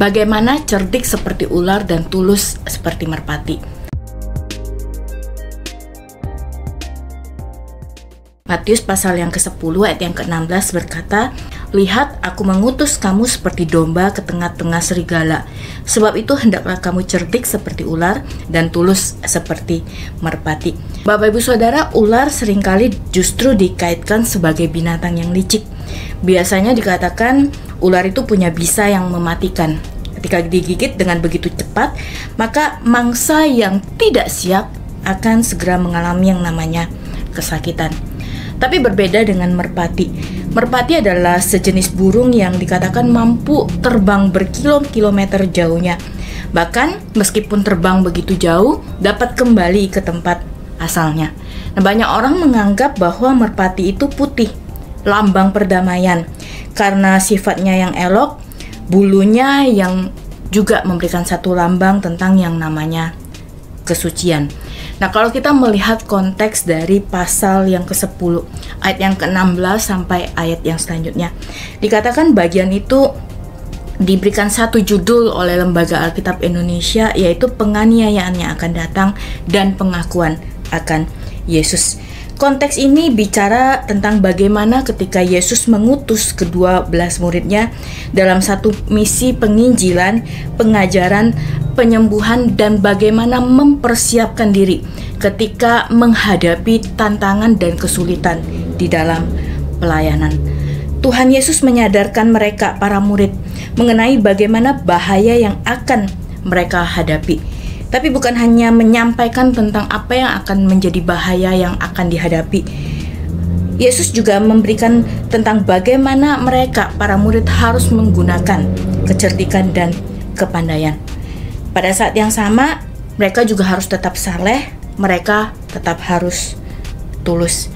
Bagaimana cerdik seperti ular dan tulus seperti merpati. Matius pasal yang ke-10 ayat yang ke-16 berkata, "Lihat, aku mengutus kamu seperti domba ke tengah-tengah serigala. Sebab itu hendaklah kamu cerdik seperti ular dan tulus seperti merpati." Bapak Ibu Saudara, ular seringkali justru dikaitkan sebagai binatang yang licik. Biasanya dikatakan ular itu punya bisa yang mematikan. Ketika digigit dengan begitu cepat, maka mangsa yang tidak siap akan segera mengalami yang namanya kesakitan. Tapi berbeda dengan merpati. Merpati adalah sejenis burung yang dikatakan mampu terbang berkilo-kilometer jauhnya. Bahkan meskipun terbang begitu jauh, dapat kembali ke tempat asalnya. Nah, banyak orang menganggap bahwa merpati itu putih, lambang perdamaian. Karena sifatnya yang elok, bulunya yang juga memberikan satu lambang tentang yang namanya kesucian. Nah, kalau kita melihat konteks dari pasal yang ke-10, ayat yang ke-16 sampai ayat yang selanjutnya, dikatakan bagian itu diberikan satu judul oleh Lembaga Alkitab Indonesia, yaitu penganiayaan yang akan datang dan pengakuan akan Yesus. Konteks ini bicara tentang bagaimana ketika Yesus mengutus ke-12 muridnya dalam satu misi penginjilan, pengajaran, penyembuhan, dan bagaimana mempersiapkan diri ketika menghadapi tantangan dan kesulitan di dalam pelayanan. Tuhan Yesus menyadarkan mereka, para murid, mengenai bagaimana bahaya yang akan mereka hadapi. Tapi bukan hanya menyampaikan tentang apa yang akan menjadi bahaya yang akan dihadapi. Yesus juga memberikan tentang bagaimana mereka, para murid, harus menggunakan kecerdikan dan kepandaian. Pada saat yang sama, mereka juga harus tetap saleh, mereka tetap harus tulus.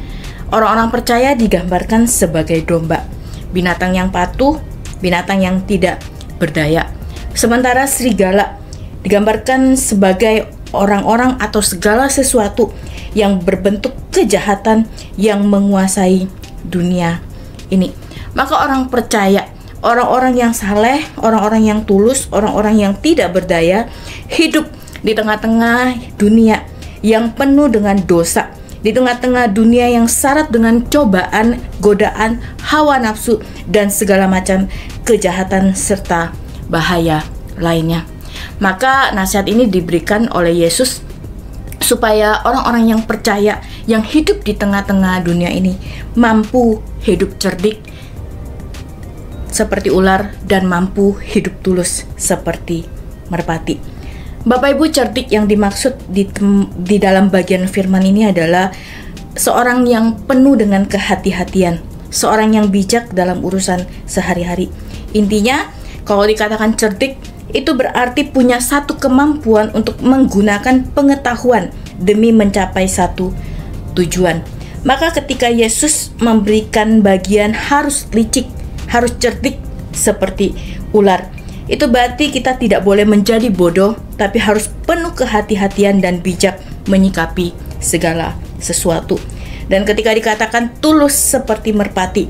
Orang-orang percaya digambarkan sebagai domba, binatang yang patuh, binatang yang tidak berdaya. Sementara serigala digambarkan sebagai orang-orang atau segala sesuatu yang berbentuk kejahatan yang menguasai dunia ini. Maka orang percaya, orang-orang yang saleh, orang-orang yang tulus, orang-orang yang tidak berdaya, hidup di tengah-tengah dunia yang penuh dengan dosa, di tengah-tengah dunia yang syarat dengan cobaan, godaan, hawa nafsu, dan segala macam kejahatan serta bahaya lainnya. Maka nasihat ini diberikan oleh Yesus supaya orang-orang yang percaya, yang hidup di tengah-tengah dunia ini, mampu hidup cerdik seperti ular dan mampu hidup tulus seperti merpati. Bapak Ibu, cerdik yang dimaksud di dalam bagian firman ini adalah seorang yang penuh dengan kehati-hatian, seorang yang bijak dalam urusan sehari-hari. Intinya, kalau dikatakan cerdik, itu berarti punya satu kemampuan untuk menggunakan pengetahuan demi mencapai satu tujuan. Maka ketika Yesus memberikan bagian harus licik, harus cerdik seperti ular, itu berarti kita tidak boleh menjadi bodoh, tapi harus penuh kehati-hatian dan bijak menyikapi segala sesuatu. Dan ketika dikatakan tulus seperti merpati,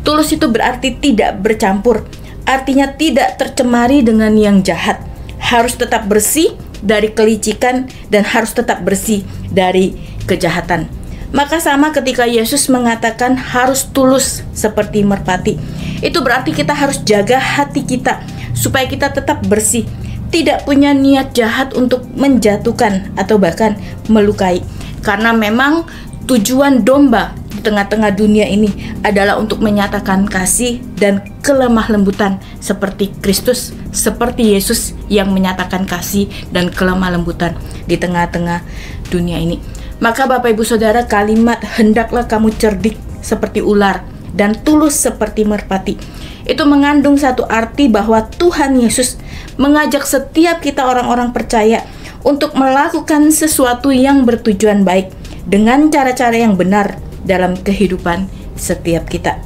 tulus itu berarti tidak bercampur. Artinya tidak tercemari dengan yang jahat, harus tetap bersih dari kelicikan dan harus tetap bersih dari kejahatan. Maka sama ketika Yesus mengatakan harus tulus seperti merpati, itu berarti kita harus jaga hati kita supaya kita tetap bersih, tidak punya niat jahat untuk menjatuhkan atau bahkan melukai. Karena memang tujuan domba di tengah-tengah dunia ini adalah untuk menyatakan kasih dan kelemah lembutan seperti Kristus, seperti Yesus yang menyatakan kasih dan kelemah lembutan di tengah-tengah dunia ini. Maka Bapak Ibu Saudara, kalimat hendaklah kamu cerdik seperti ular dan tulus seperti merpati, itu mengandung satu arti bahwa Tuhan Yesus mengajak setiap kita orang-orang percaya untuk melakukan sesuatu yang bertujuan baik dengan cara-cara yang benar dalam kehidupan setiap kita.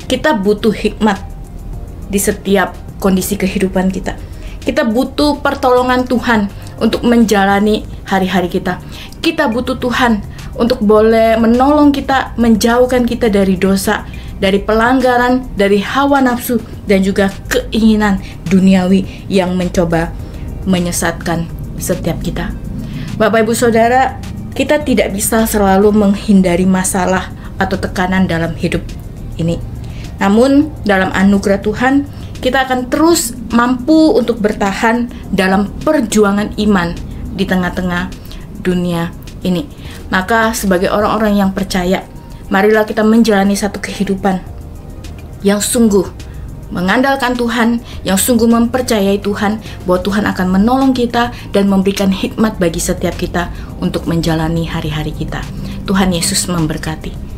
Kita butuh hikmat di setiap kondisi kehidupan kita. Kita butuh pertolongan Tuhan untuk menjalani hari-hari kita. Kita butuh Tuhan untuk boleh menolong kita, menjauhkan kita dari dosa dari pelanggaran, dari hawa nafsu, dan juga keinginan duniawi yang mencoba menyesatkan setiap kita. Bapak Ibu Saudara, kita tidak bisa selalu menghindari masalah atau tekanan dalam hidup ini. Namun dalam anugerah Tuhan, kita akan terus mampu untuk bertahan dalam perjuangan iman di tengah-tengah dunia ini. Maka sebagai orang-orang yang percaya, marilah kita menjalani satu kehidupan yang sungguh mengandalkan Tuhan, yang sungguh mempercayai Tuhan, bahwa Tuhan akan menolong kita dan memberikan hikmat bagi setiap kita untuk menjalani hari-hari kita. Tuhan Yesus memberkati.